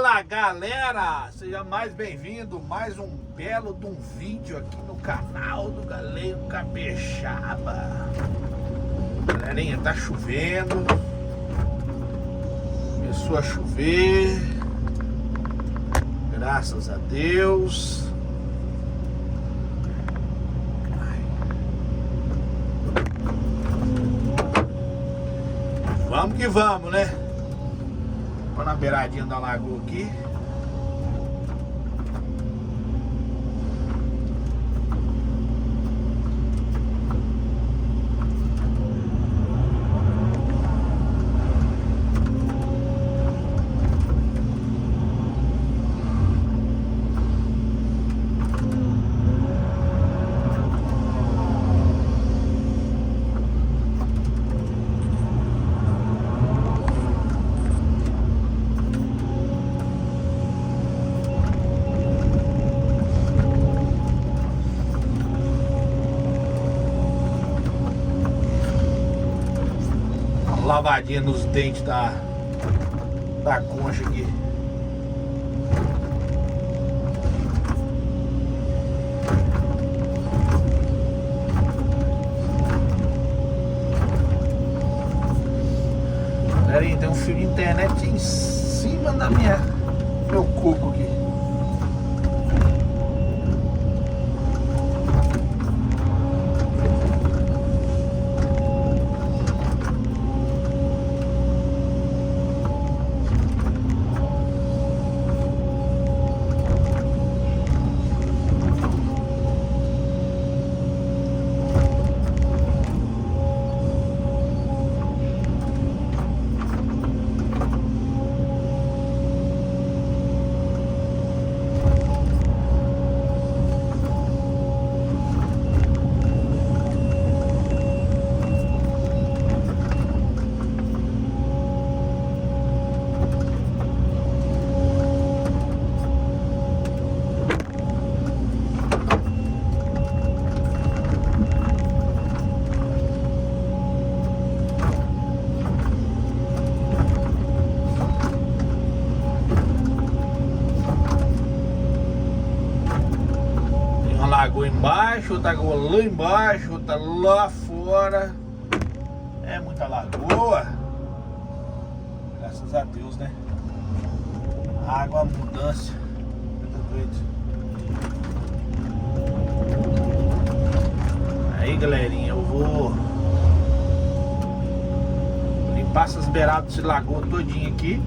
Fala galera, seja mais bem-vindo, mais um belo de um vídeo aqui no canal do Galeiro Capixaba. Galerinha, tá chovendo, começou a chover, graças a Deus. Vamos que vamos, né? Tô na beiradinha da lagoa aqui. Lavadinha nos dentes da concha aqui. Galerinha, tem um fio de internet em cima da meu coco aqui. Lagoa embaixo, outra lagoa lá embaixo, outra lá fora. É muita lagoa. Graças a Deus, né? Água, abundância. Tá doido. Aí, galerinha, eu vou limpar essas beiradas de lagoa todinha aqui.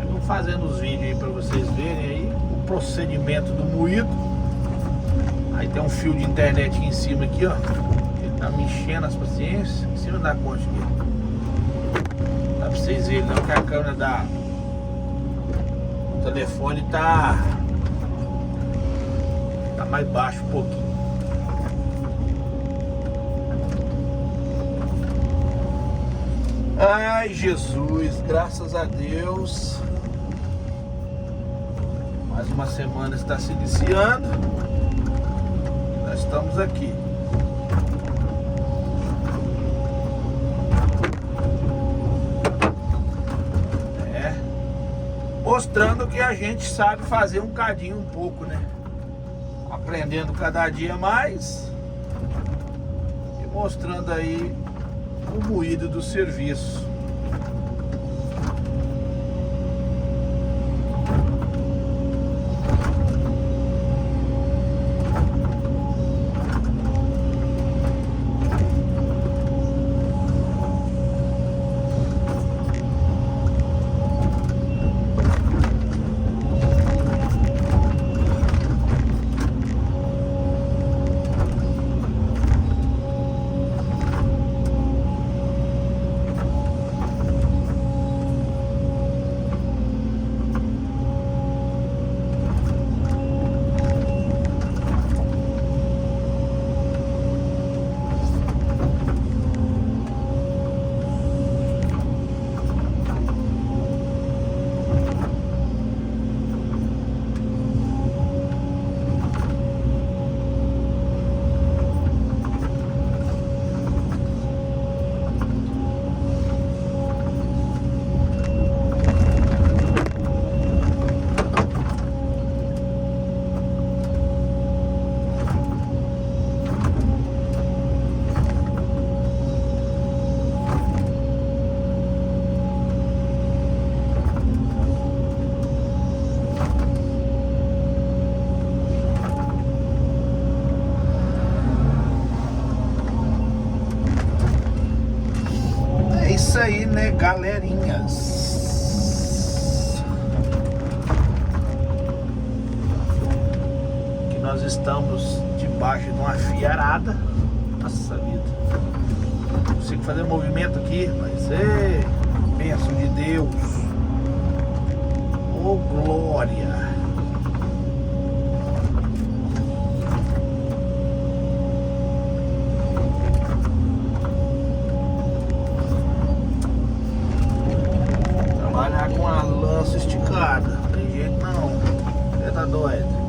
Aí vou fazendo os vídeos aí pra vocês verem aí o procedimento do moído. Aí tem um fio de internet aqui em cima aqui, ó. Ele tá me enchendo as paciências em cima da concha aqui. Dá pra vocês verem não que a câmera do telefone tá mais baixo um pouquinho. Ai, Jesus, graças a Deus. Mais uma semana está se iniciando. Estamos aqui. Mostrando que a gente sabe fazer um cadinho um pouco, né? Aprendendo cada dia mais e mostrando aí o moído do serviço. galerinhas. Que nós estamos debaixo de uma fiarada. Nossa vida. Não consigo fazer movimento aqui, mas é bênção de Deus. Ô glória. Trabalhar com a lança esticada, não tem jeito não. Você tá doido?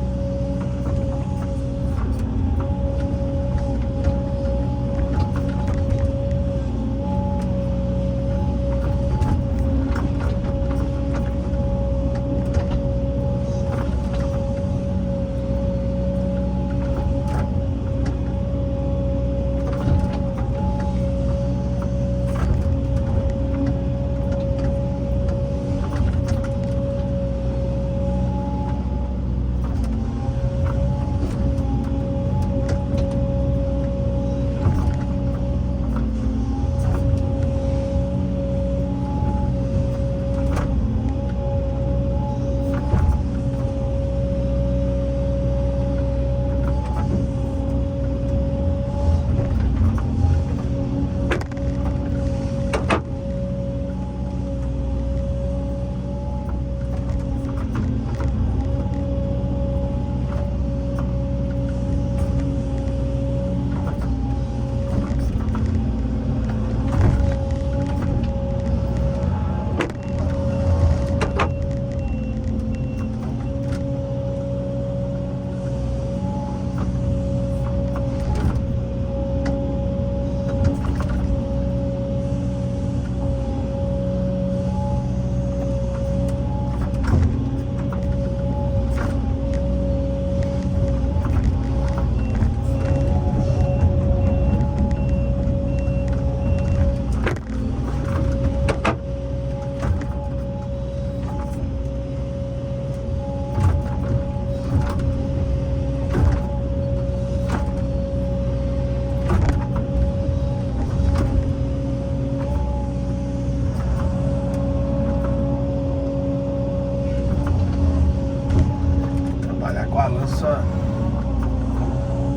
Com a lança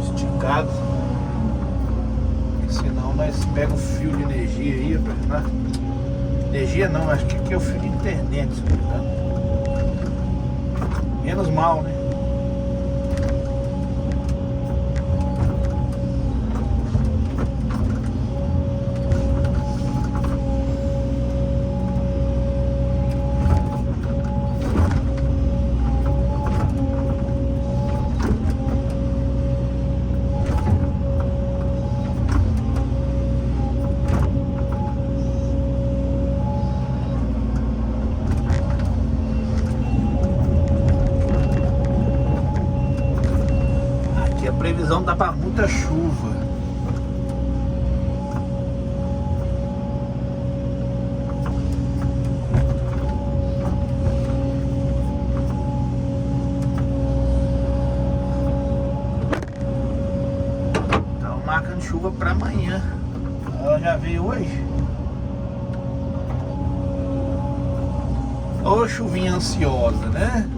esticada, senão nós pegamos um fio de energia aí, né? Energia não, acho que aqui é o fio de internet, se não me engano. Menos mal, né? A previsão dá para muita chuva. Tá marcando chuva para amanhã. Ela já veio hoje. Ô chuvinha ansiosa, né?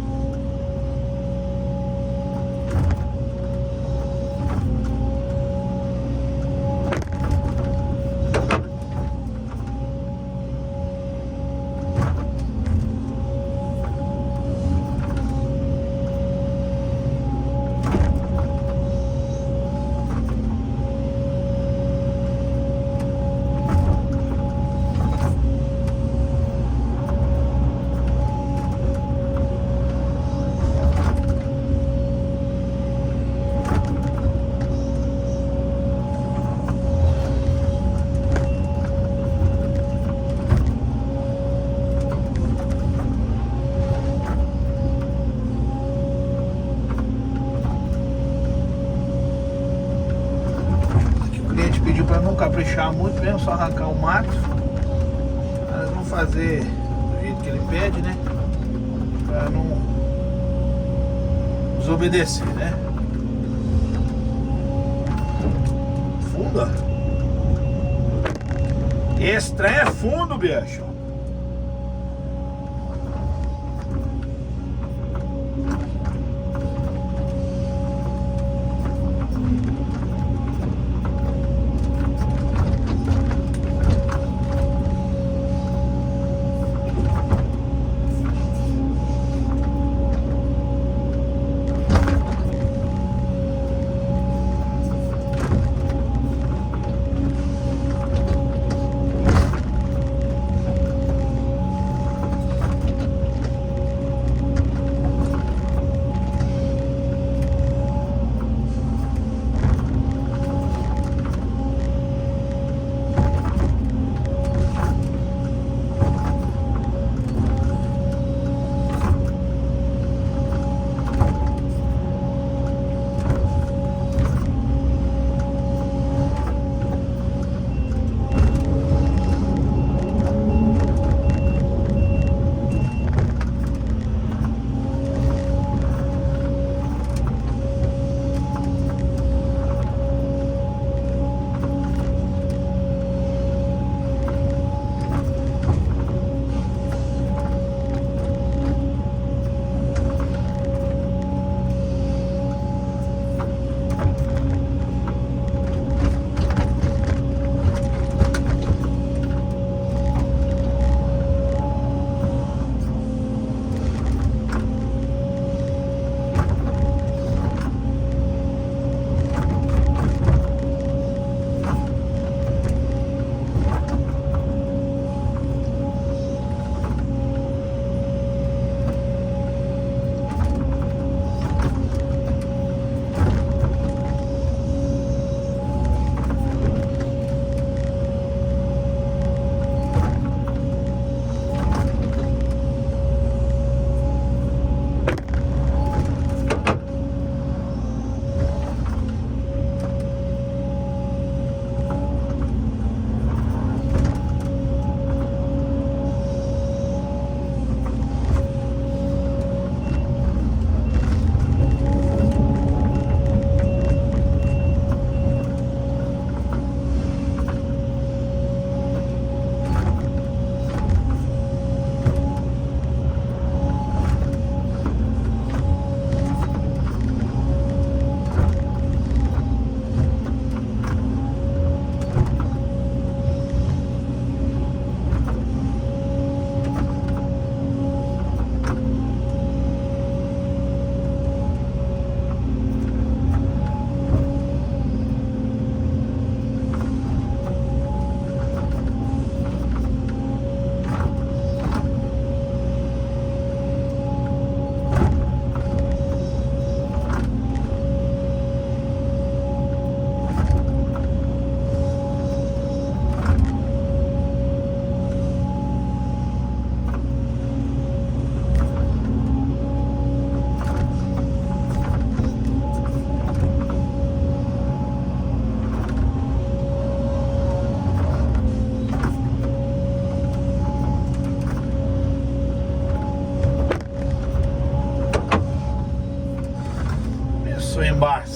Pediu para não caprichar muito mesmo, só arrancar o mato. Nós vamos fazer do jeito que ele pede, né? Para não desobedecer, né? Fundo, ó. Esse trem é fundo, bicho.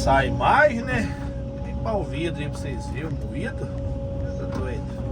passar a imagem, né? Limpar o vidro aí pra vocês verem o moído. Tá doido.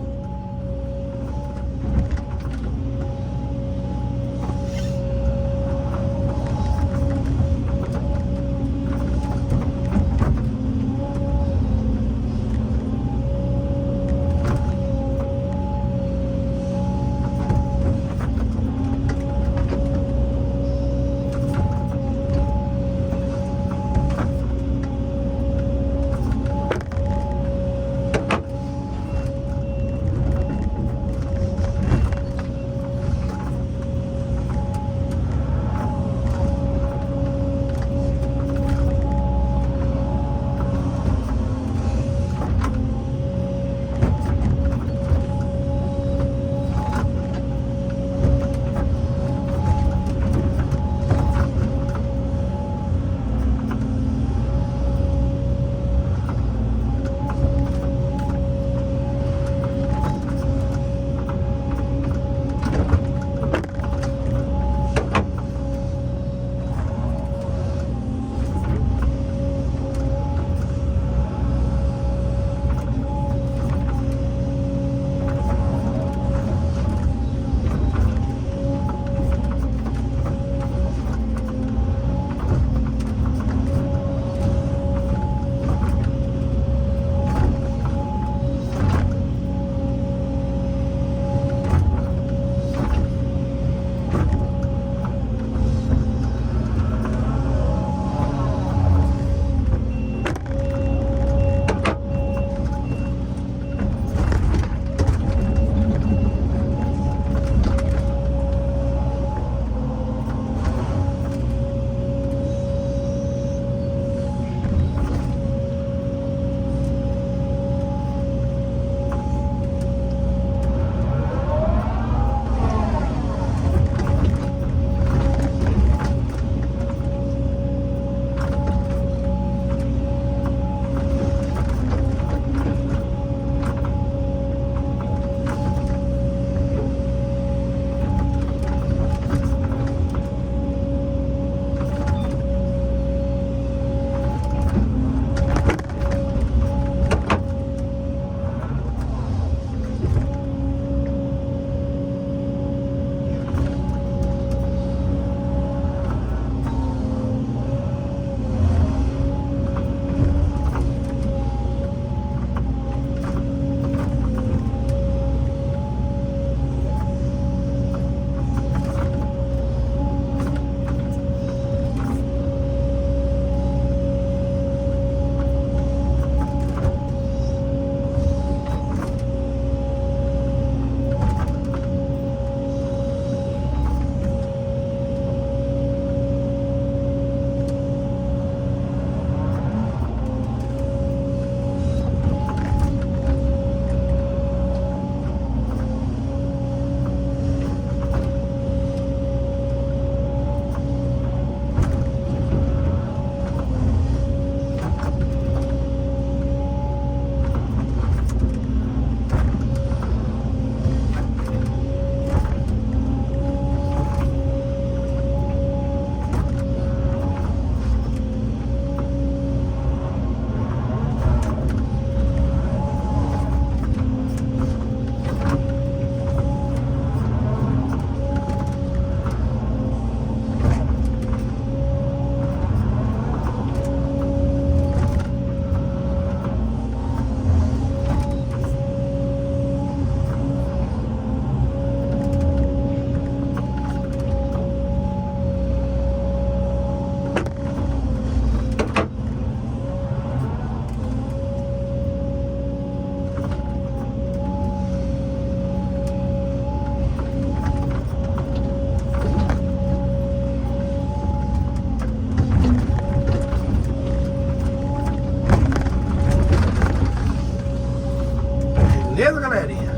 Beleza, galerinha?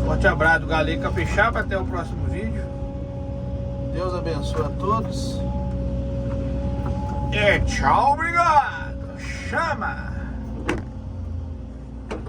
Forte abraço do Galego Capixaba. Até o próximo vídeo. Deus abençoe a todos. E tchau, obrigado. Chama!